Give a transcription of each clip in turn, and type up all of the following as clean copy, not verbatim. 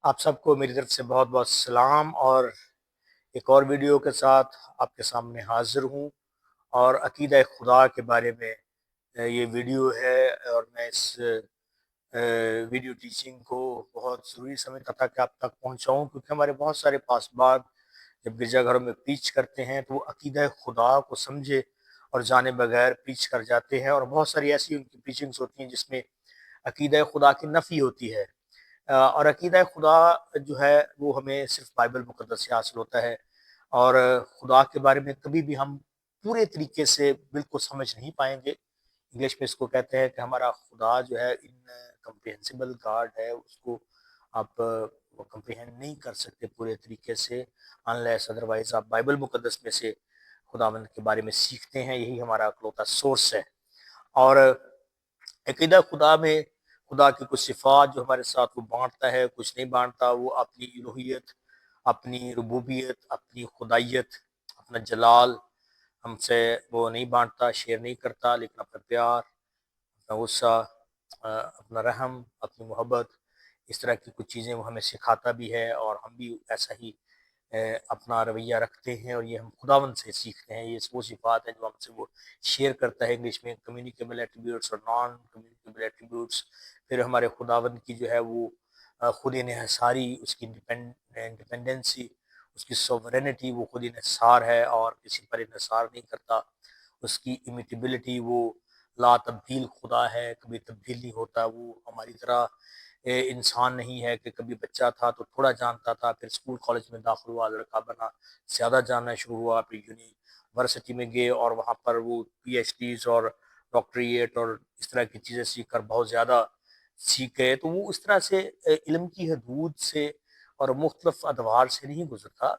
آپ سب کو میری طرف سے بہت بہت سلام، اور ایک اور ویڈیو کے ساتھ آپ کے سامنے حاضر ہوں، اور عقیدہ خدا کے بارے میں یہ ویڈیو ہے۔ اور میں اس ویڈیو ٹیچنگ کو بہت ضروری سمجھتا تھا کہ آپ تک پہنچاؤں، کیونکہ ہمارے بہت سارے پاسبان جب گرجا گھروں میں پریچ کرتے ہیں تو وہ عقیدہ خدا کو سمجھے اور جانے بغیر پریچ کر جاتے ہیں، اور بہت ساری ایسی ان کی پریچنگز ہوتی ہیں جس میں عقیدہ خدا کی نفی ہوتی ہے۔ اور عقیدہ خدا جو ہے وہ ہمیں صرف بائبل مقدس سے حاصل ہوتا ہے، اور خدا کے بارے میں کبھی بھی ہم پورے طریقے سے بالکل سمجھ نہیں پائیں گے۔ انگلش میں اس کو کہتے ہیں کہ ہمارا خدا جو ہے ان کمپریہنسیبل گاڈ ہے، اس کو آپ کمپریہنڈ نہیں کر سکتے پورے طریقے سے، انلیس ادروائز آپ بائبل مقدس میں سے خداوند کے بارے میں سیکھتے ہیں۔ یہی ہمارا اکلوتا سورس ہے۔ اور عقیدہ خدا میں خدا کی کچھ صفات جو ہمارے ساتھ وہ بانٹتا ہے، کچھ نہیں بانٹتا۔ وہ اپنی الوہیت، اپنی ربوبیت، اپنی خدائیت، اپنا جلال ہم سے وہ نہیں بانٹتا، شیئر نہیں کرتا، لیکن اپنا پیار، اپنا غصہ، اپنا رحم، اپنی محبت، اس طرح کی کچھ چیزیں وہ ہمیں سکھاتا بھی ہے، اور ہم بھی ایسا ہی اپنا رویہ رکھتے ہیں، اور یہ ہم خداوند سے سیکھتے ہیں۔ یہ وہ صفات ہیں جو ہم سے وہ شیئر کرتا ہے، انگلش میں کمیونیکیبل ایٹریبیوٹس اور نان کمیونیکیبل ایٹریبیوٹس۔ پھر ہمارے خداوند کی جو ہے وہ خود انحصاری، اس کی انڈیپینڈنسی، اس کی سوورینٹی، وہ خود انحصار ہے اور کسی پر انحصار نہیں کرتا۔ اس کی امیٹیبلٹی، وہ لا تبدیل خدا ہے، کبھی تبدیل نہیں ہوتا۔ وہ ہماری طرح انسان نہیں ہے کہ کبھی بچہ تھا تو تھوڑا جانتا تھا، پھر اسکول کالج میں داخل ہوا، لڑکا بنا، زیادہ جاننا شروع ہوا، پھر یونیورسٹی میں گئے اور وہاں پر وہ پی ایچ ڈیز اور ڈاکٹریٹ اور اس طرح کی چیزیں سیکھ کر بہت زیادہ سیکھ گئے۔ تو وہ اس طرح سے علم کی حدود سے اور مختلف ادوار سے نہیں گزرتا،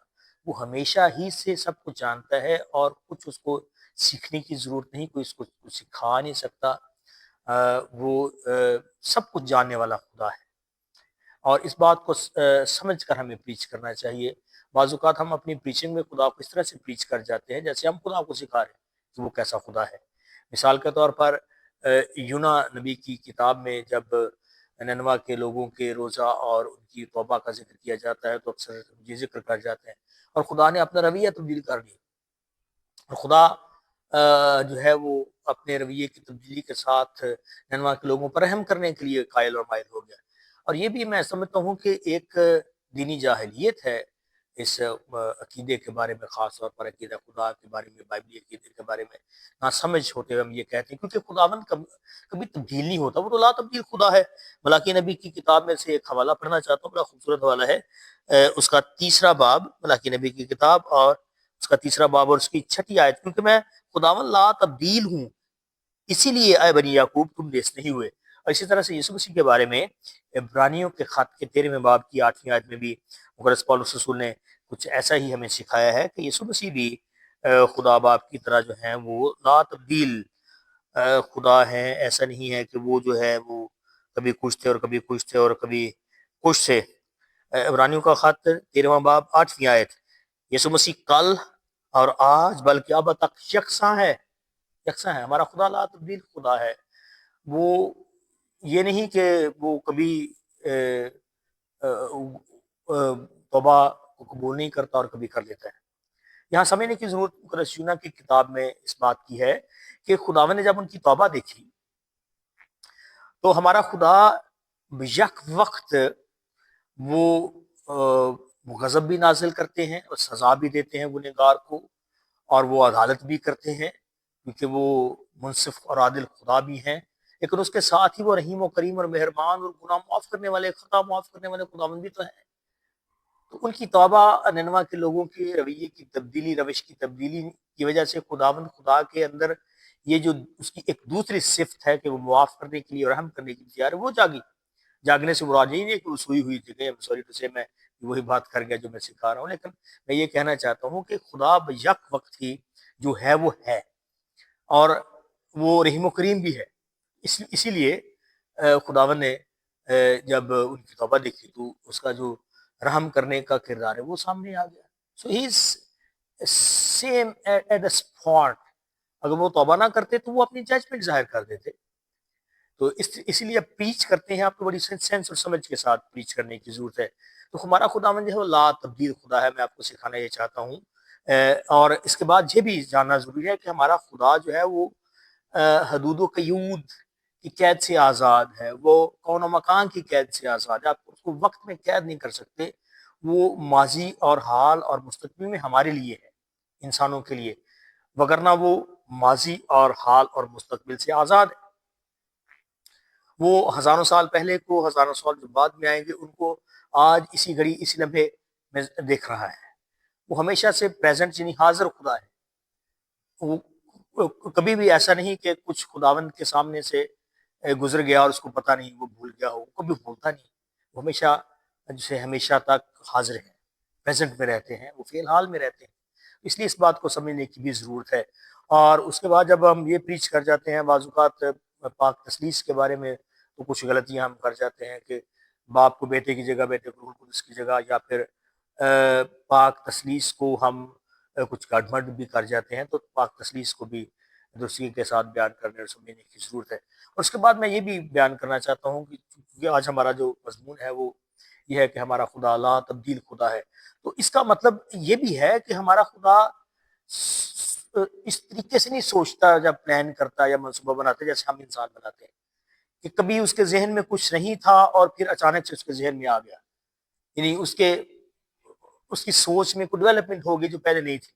وہ ہمیشہ ہی سے سب کچھ جانتا ہے، اور کچھ اس کو سیکھنے کی ضرورت نہیں، کوئی اس کو سکھا نہیں سکتا۔ وہ سب کچھ جاننے والا خدا ہے، اور اس بات کو سمجھ کر ہمیں پریچ کرنا چاہیے۔ بعض اوقات ہم اپنی پریچنگ میں خدا کو اس طرح سے پریچ کر جاتے ہیں جیسے ہم خدا کو سکھا رہے ہیں کہ وہ کیسا خدا ہے۔ مثال کے طور پر یونا نبی کی کتاب میں جب ننوا کے لوگوں کے روزہ اور ان کی توبہ کا ذکر کیا جاتا ہے تو اکثر یہ ذکر کر جاتے ہیں، اور خدا نے اپنا رویہ تبدیل کر دیا، اور خدا جو ہے وہ اپنے رویے کی تبدیلی کے ساتھ ننوا کے لوگوں پر رحم کرنے کے لیے قائل اور مائل ہو گیا۔ اور یہ بھی میں سمجھتا ہوں کہ ایک دینی جاہلیت ہے اس عقیدے کے بارے میں، خاص طور پر عقیدہ خدا کے بارے میں، بائبلی عقیدے کے بارے میں نہ سمجھ ہوتے ہوئے ہم یہ کہتے ہیں، کیونکہ خداوند کبھی تبدیل نہیں ہوتا، وہ تو لا تبدیل خدا ہے۔ ملاکی نبی کی کتاب میں سے ایک حوالہ پڑھنا چاہتا ہوں، بڑا خوبصورت حوالہ ہے، اس کا 3 باب، ملاکی نبی کی کتاب اور اس کا 3 باب اور اس کی 6 آیت، کیونکہ میں خداوند لا تبدیل ہوں، اسی لیے اے بنی یعقوب تم دیس نہیں ہوئے۔ اور اسی طرح سے یسوع مسیح کے بارے میں عبرانیوں کے خط کے 13 باب کی 8ویں آیت میں بھی مقدس پولس رسول نے کچھ ایسا ہی ہمیں سکھایا ہے کہ یسوع مسیح بھی خدا باپ کی طرح جو ہیں وہ لا تبدیل خدا ہیں۔ ایسا نہیں ہے کہ وہ جو ہے وہ کبھی کچھ تھے اور کبھی کچھ تھے اور کبھی کچھ تھے۔ عبرانیوں کا خط 13 باب 8ویں آیت، یسوع مسیح کل اور آج بلکہ اب تک یکساں ہے، یکساں ہے۔ ہمارا خدا لا تبدیل خدا ہے۔ وہ یہ نہیں کہ وہ کبھی توبہ کو قبول نہیں کرتا اور کبھی کر لیتا ہے۔ یہاں سمجھنے کی ضرورت مقدس یونا کی کتاب میں اس بات کی ہے کہ خداوند نے جب ان کی توبہ دیکھی تو ہمارا خدا یک وقت وہ غضب بھی نازل کرتے ہیں اور سزا بھی دیتے ہیں گنہگار کو، اور وہ عدالت بھی کرتے ہیں، کیونکہ وہ منصف اور عادل خدا بھی ہیں، لیکن اس کے ساتھ ہی وہ رحیم و کریم اور مہربان اور گناہ معاف کرنے والے، خطا معاف کرنے والے خداوند بھی تو ہیں۔ تو ان کی توبہ ننوا کے لوگوں کے رویے کی تبدیلی، روش کی تبدیلی کی وجہ سے خداوند خدا کے اندر یہ جو اس کی ایک دوسری صفت ہے کہ وہ معاف کرنے کے لیے اور رحم کرنے کے لیے تیار ہے، وہ جاگی۔ جاگنے سے مراد یہ نہیں ہے کہ وہ سوئی ہوئی تھی، سوری ٹو سے میں وہی بات کر گیا جو میں سکھا رہا ہوں، لیکن میں یہ کہنا چاہتا ہوں کہ خدا یک وقت ہی جو ہے وہ ہے، اور وہ رحیم و کریم بھی ہے۔ اسی لیے خداوند نے جب ان کی توبہ دیکھی تو اس کا جو رحم کرنے کا کردار ہے وہ سامنے آ گیا۔ So he is same at the spot. اگر وہ توبہ نہ کرتے تو وہ اپنی ججمنٹ ظاہر کر دیتے، تو اسی لیے پریچ کرتے ہیں آپ کو بڑی سینس اور سمجھ کے ساتھ پریچ کرنے کی ضرورت ہے. تو ہمارا خداوند جو ہے وہ لا تبدیل خدا ہے. میں آپ کو سکھانا یہ چاہتا ہوں. اور اس کے بعد یہ بھی جاننا ضروری ہے کہ ہمارا خدا جو ہے وہ حدود و قیود کی قید سے آزاد ہے. وہ کون و مکان کی قید سے آزاد ہے. آپ اس کو وقت میں قید نہیں کر سکتے. وہ ماضی اور حال اور مستقبل میں ہمارے لیے ہے, انسانوں کے لیے, وگرنہ وہ ماضی اور حال اور مستقبل سے آزاد ہے. وہ ہزاروں سال پہلے کو, ہزاروں سال جو بعد میں آئیں گے ان کو آج اسی گھڑی اسی لمحے میں دیکھ رہا ہے. وہ ہمیشہ سے پریزنٹ یعنی حاضر خدا ہے. وہ کبھی بھی ایسا نہیں کہ کچھ خداوند کے سامنے سے گزر گیا اور اس کو پتہ نہیں, وہ بھول گیا ہو. وہ کبھی بھولتا نہیں. وہ ہمیشہ جسے ہمیشہ تک حاضر ہیں, پریزنٹ میں رہتے ہیں, وہ فی الحال میں رہتے ہیں. اس لیے اس بات کو سمجھنے کی بھی ضرورت ہے. اور اس کے بعد جب ہم یہ پریچ کر جاتے ہیں بعض اوقات پاک تسلیس کے بارے میں, تو کچھ غلطیاں ہم کر جاتے ہیں کہ باپ کو بیٹے کی جگہ, بیٹے کو روح القدس کی جگہ, یا پھر پاک تسلیس کو ہم کچھ گڑبڑ بھی کر جاتے ہیں. تو پاک تسلیس کو بھی درستگی کے ساتھ بیان کرنے اور سمجھنے کی ضرورت ہے. اور اس کے بعد میں یہ بھی بیان کرنا چاہتا ہوں کہ آج ہمارا جو مضمون ہے وہ یہ ہے کہ ہمارا خدا لا تبدیل خدا ہے. تو اس کا مطلب یہ بھی ہے کہ ہمارا خدا اس طریقے سے نہیں سوچتا جب پلان کرتا یا منصوبہ بناتا جیسے ہم انسان بناتے ہیں, کہ کبھی اس کے ذہن میں کچھ نہیں تھا اور پھر اچانک سے اس کے ذہن میں آ گیا. یعنی اس کی سوچ میں کوئی ڈیولپمنٹ ہوگی جو پہلے نہیں تھی.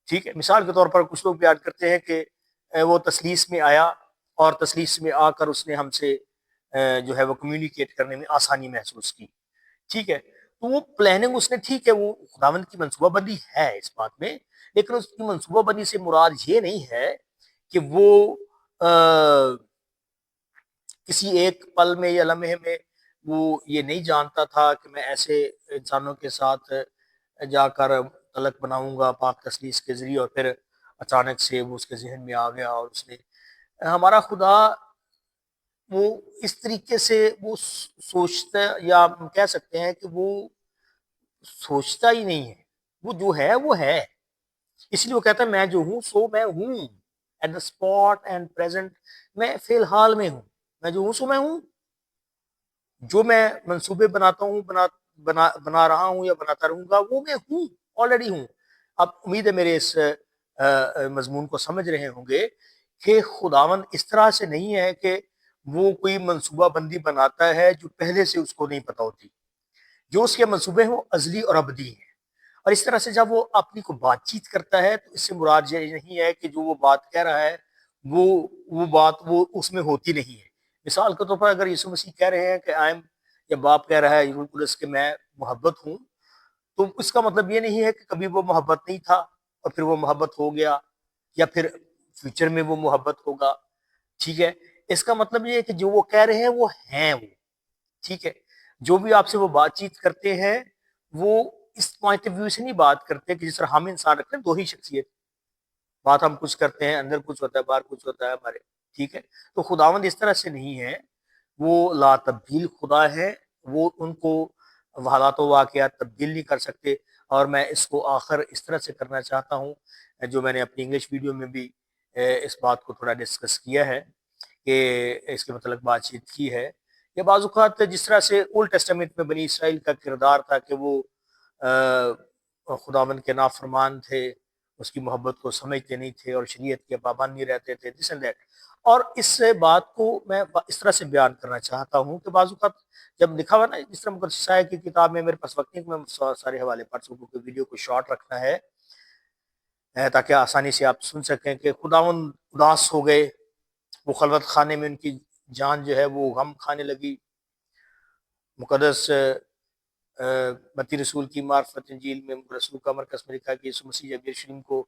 ٹھیک ہے, مثال کے طور پر کچھ لوگ بیان کرتے ہیں کہ وہ تسلیس میں آیا اور تسلیس میں آ کر اس نے ہم سے جو ہے وہ کمیونیکیٹ کرنے میں آسانی محسوس کی. ٹھیک ہے, تو وہ پلاننگ اس نے, ٹھیک ہے, وہ خداوند کی منصوبہ بندی ہے اس بات میں, لیکن اس کی منصوبہ بندی سے مراد یہ نہیں ہے کہ وہ کسی ایک پل میں یا لمحے میں وہ یہ نہیں جانتا تھا کہ میں ایسے انسانوں کے ساتھ جا کر تلق بناؤں گا پاک تسلیس کے ذریعے, اور پھر اچانک سے وہ اس کے ذہن میں آ گیا. اور اس نے, ہمارا خدا وہ اس طریقے سے وہ سوچتا, یا ہم کہہ سکتے ہیں کہ وہ سوچتا ہی نہیں ہے. وہ جو ہے وہ ہے. اس لیے وہ کہتا ہے میں جو ہوں سو میں ہوں, at the spot and present, میں فی الحال میں ہوں. میں جو ہوں سو میں ہوں. جو میں منصوبے بناتا ہوں, بنا رہا ہوں یا بناتا رہوں گا, وہ میں ہوں, آلریڈی ہوں. اب امید ہے میرے اس مضمون کو سمجھ رہے ہوں گے کہ خداوند اس طرح سے نہیں ہے کہ وہ کوئی منصوبہ بندی بناتا ہے جو پہلے سے اس کو نہیں پتا ہوتی. جو اس کے منصوبے ہیں وہ ازلی اور ابدی ہیں. اور اس طرح سے جب وہ اپنی کو بات چیت کرتا ہے تو اس سے مراد یہ نہیں ہے کہ جو وہ بات کہہ رہا ہے وہ بات وہ اس میں ہوتی نہیں ہے. مثال کے طور پر اگر یسوع مسیح کہہ رہے ہیں کہ یا باپ کہہ رہا ہے روح القدس کہ میں محبت ہوں, تو اس کا مطلب یہ نہیں ہے کہ کبھی وہ محبت نہیں تھا اور پھر وہ محبت ہو گیا, یا پھر فیوچر میں وہ محبت ہوگا. ٹھیک ہے, اس کا مطلب یہ ہے کہ جو وہ کہہ رہے ہیں وہ ہیں وہ. ٹھیک ہے, جو بھی آپ سے وہ بات چیت کرتے ہیں وہ اس پوائنٹ آف ویو سے نہیں بات کرتے کہ جس طرح ہم انسان رکھتے ہیں دو ہی شخصیت, بات ہم کچھ کرتے ہیں, اندر کچھ ہوتا ہے, باہر کچھ ہوتا ہے ہمارے. ٹھیک ہے, تو خداوند اس طرح سے نہیں ہے. وہ لا تبدیل خدا ہے. وہ ان کو حالات و واقعات تبدیل نہیں کر سکتے. اور میں اس کو آخر اس طرح سے کرنا چاہتا ہوں, جو میں نے اپنی انگلش ویڈیو میں بھی اس بات کو تھوڑا ڈسکس کیا ہے, کہ اس کے متعلق بات چیت کی ہے. یا بعض اوقات جس طرح سے اولڈ ٹیسٹامنٹ میں بنی اسرائیل کا کردار تھا کہ وہ خداوند کے نافرمان تھے, اس کی محبت کو سمجھتے نہیں تھے اور شریعت کے پابند نہیں رہتے تھے, دس اینڈ دیٹ. اور اس بات کو میں اس طرح سے بیان کرنا چاہتا ہوں کہ بعض اوقات جب لکھا ہوا نا, جس طرح مقدس عیسائی کی کتاب میں, میرے پاس وقت نہیں کہ میں سارے حوالے پڑھ سکوں, کہ ویڈیو کو شارٹ رکھنا ہے تاکہ آسانی سے آپ سن سکیں, کہ خداوند اداس ہو گئے, وہ خلوت خانے میں ان کی جان جو ہے وہ غم کھانے لگی. مقدس متی رسول کی معرفت انجیل میں رسول کا مرکز میں لکھا کہ یسوع مسیح جب یروشلم کو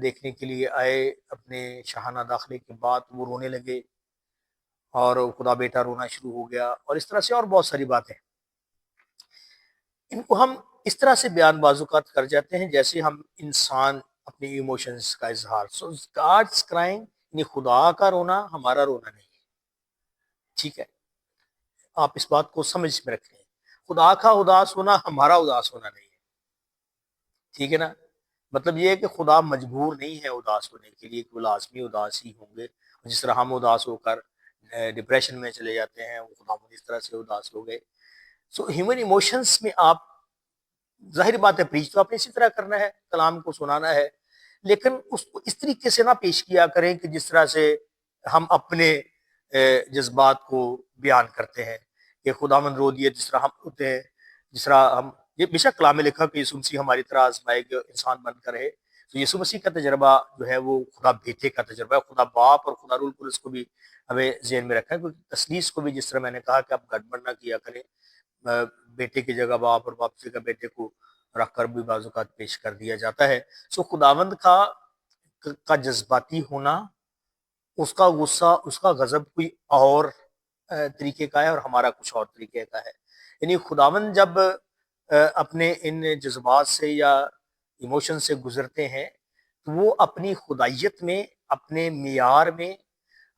دیکھنے کے لیے آئے اپنے شاہانہ داخلے کے بعد, وہ رونے لگے اور خدا بیٹا رونا شروع ہو گیا, اور اس طرح سے اور بہت ساری باتیں. ان کو ہم اس طرح سے بیان بعض اوقات کر جاتے ہیں جیسے ہم انسان اپنی ایموشنز کا اظہار. سو گاڈز کرائنگ, یعنی خدا کا رونا ہمارا رونا نہیں ہے. ٹھیک ہے, آپ اس بات کو سمجھ میں رکھیں. خدا کا اداس ہونا ہمارا اداس ہونا نہیں ہے. ٹھیک ہے نا, مطلب یہ ہے کہ خدا مجبور نہیں ہے اداس ہونے کے لیے, کہ وہ لازمی اداس ہی ہوں گے. جس طرح ہم اداس ہو کر ڈپریشن میں چلے جاتے ہیں، وہ خداوند اس طرح سے اداس ہو گئے. سو ہیومن ایموشنس میں آپ ظاہر بات ہے پریچ تو آپ نے اسی طرح کرنا ہے، کلام کو سنانا ہے، لیکن اس کو اس طریقے سے نہ پیش کیا کریں کہ جس طرح سے ہم اپنے جذبات کو بیان کرتے ہیں کہ خداوند رو دیے، جس طرح ہم ہوتے ہیں، جس طرح ہم، یہ بے شک کلام میں لکھا کہ یسوع مسیح ہماری طرح آزمائے گئے انسان بن کر ہے. تو یسوع مسیح کا تجربہ جو ہے وہ خدا بیٹے کا تجربہ ہے، خدا باپ اور خدا رول القدس کو بھی ہمیں ذہن میں رکھا ہے، کیونکہ تثلیث کو بھی جس طرح میں نے کہا کہ آپ گڑبڑ نہ کیا کریں، بیٹے کی جگہ باپ اور باپ کی جگہ بیٹے کو رکھ کر بھی بعض اوقات پیش کر دیا جاتا ہے. سو خداوند کا جذباتی ہونا، اس کا غصہ، اس کا غضب کوئی اور طریقے کا ہے اور ہمارا کچھ اور طریقے کا ہے. یعنی خداوند جب اپنے ان جذبات سے یا ایموشن سے گزرتے ہیں تو وہ اپنی خدائیت میں، اپنے معیار میں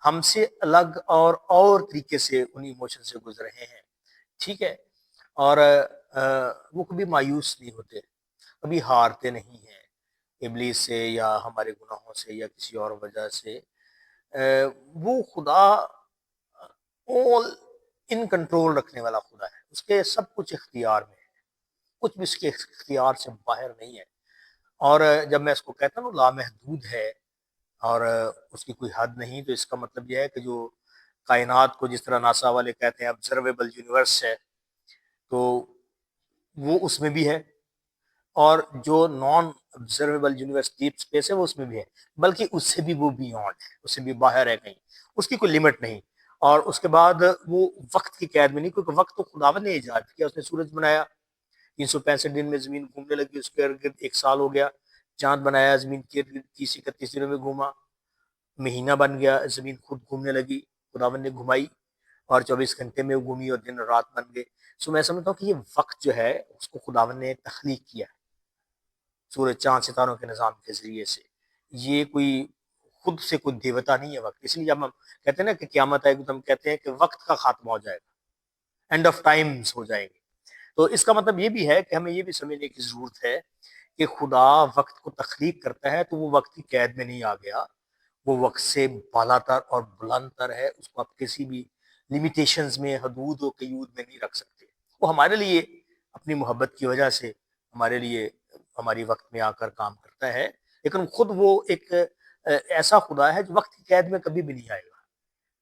ہم سے الگ اور طریقے سے ان ایموشن سے گزر رہے ہیں. ٹھیک ہے، اور وہ کبھی مایوس نہیں ہوتے، کبھی ہارتے نہیں ہیں ابلیس سے یا ہمارے گناہوں سے یا کسی اور وجہ سے. وہ خدا all ان کنٹرول رکھنے والا خدا ہے، اس کے سب کچھ اختیار میں ہے، کچھ بھی اس کے اختیار سے باہر نہیں ہے. اور جب میں اس کو کہتا ہوں لامحدود ہے اور اس کی کوئی حد نہیں، تو اس کا مطلب یہ ہے کہ جو کائنات کو جس طرح ناسا والے کہتے ہیں آبزرویبل یونیورس ہے، تو وہ اس میں بھی ہے، اور جو naan observable universe deep space ہے وہ اس میں بھی ہے، بلکہ اس سے بھی وہ بیونڈ ہے، اس سے بھی باہر ہے کہیں، اس کی کوئی لمٹ نہیں. اور اس کے بعد وہ وقت کی قید میں نہیں، کیونکہ وقت تو خداوند نے ایجاد کیا، اس نے سورج بنایا 365 دن میں زمین گھومنے لگی، اس کے ارد گرد 1 سال ہو گیا. چاند بنایا، زمین کے ارد گرد 30-31 دنوں میں گھوما. مہینہ بن گیا، زمین خود گھومنے لگی، خداوند نے گھمائی، اور 24 گھنٹے میں گھومی اور دن اور رات بن گئے. سو میں سمجھتا ہوں کہ یہ وقت جو ہے اس کو خداوند نے تخلیق کیا ہے سورج چاند ستاروں کے نظام کے ذریعے سے. یہ کوئی خود سے کوئی دیوتا نہیں ہے وقت. اس لیے جب ہم کہتے ہیں نا کہ قیامت آئے گی تو ہم کہتے ہیں کہ وقت کا خاتمہ ہو جائے گا، اینڈ آف ٹائمز ہو جائیں گے. تو اس کا مطلب یہ بھی ہے کہ ہمیں یہ بھی سمجھنے کی ضرورت ہے کہ خدا وقت کو تخلیق کرتا ہے تو وہ وقت کی قید میں نہیں آ گیا، وہ وقت سے بالا تر اور بلند تر ہے، اس کو آپ کسی بھی لیمیٹیشنز میں، حدود و قیود میں نہیں رکھ سکتے. وہ ہمارے لیے اپنی محبت کی وجہ سے ہمارے لیے ہماری وقت میں آ کر کام کرتا ہے، لیکن خود وہ ایک ایسا خدا ہے جو وقت کی قید میں کبھی بھی نہیں آئے گا.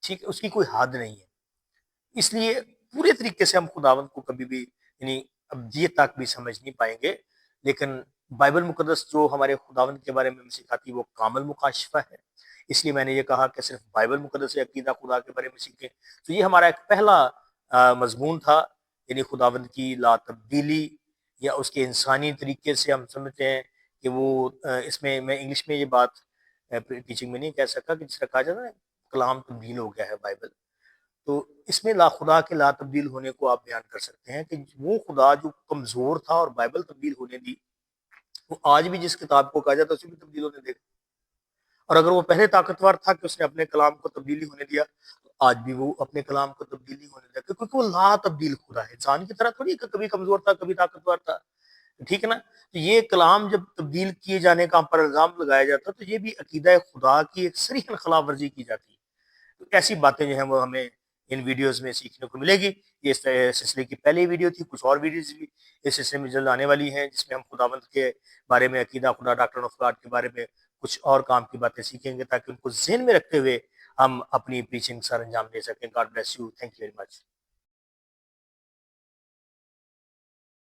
ٹھیک ہے، اس کی کوئی حد نہیں ہے. اس لیے پورے طریقے سے ہم خداوند کو کبھی بھی یعنی ابدیت تک بھی سمجھ نہیں پائیں گے، لیکن بائبل مقدس جو ہمارے خداوند کے بارے میں سکھاتی ہے وہ کامل مکاشفہ ہے. اس لیے میں نے یہ کہا کہ صرف بائبل مقدس سے عقیدہ خدا کے بارے میں سیکھیں. تو یہ ہمارا ایک پہلا مضمون تھا، یعنی خداوند کی لا تبدیلی، یا اس کے انسانی طریقے سے ہم سمجھتے ہیں کہ وہ اس میں انگلش میں یہ بات ٹیچنگ میں نہیں کہہ سکا کہ جس طرح کہا جاتا ہے کلام تبدیل ہو گیا ہے بائبل. تو اس میں لا خدا کے لا تبدیل ہونے کو آپ بیان کر سکتے ہیں کہ وہ خدا جو کمزور تھا اور بائبل تبدیل ہونے دی، وہ آج بھی جس کتاب کو کہا جاتا ہے اسے بھی تبدیل ہونے دے گا. اور اگر وہ پہلے طاقتور تھا کہ اس نے اپنے کلام کو تبدیلی ہونے دیا، تو آج بھی وہ اپنے کلام کو تبدیلی ہونے دے گا، کیونکہ وہ لا تبدیل خدا ہے. انسان کی طرح تھوڑی کہ کبھی کمزور تھا کبھی طاقتور تھا. ٹھیک ہے نا. تو یہ کلام جب تبدیل کیے جانے کا ہم پر الزام لگایا جاتا ہے تو یہ بھی عقیدہ خدا کی ایک صریح خلاف ورزی کی جاتی ہے. تو ایسی باتیں جو ہیں وہ ہمیں ان ویڈیوز میں سیکھنے کو ملے گی. یہ اس سلسلے کی پہلی ویڈیو تھی، کچھ اور ویڈیوز بھی اس سلسلے میں جلد آنے والی ہیں جس میں ہم خداوند کے بارے میں، عقیدہ خدا، ڈاکٹرن آف گاڈ کے بارے میں کچھ اور کام کی باتیں سیکھیں گے تاکہ ان کو ذہن میں رکھتے ہوئے ہم اپنی پریچنگ سر انجام دے سکیں. God bless you. Thank you very much.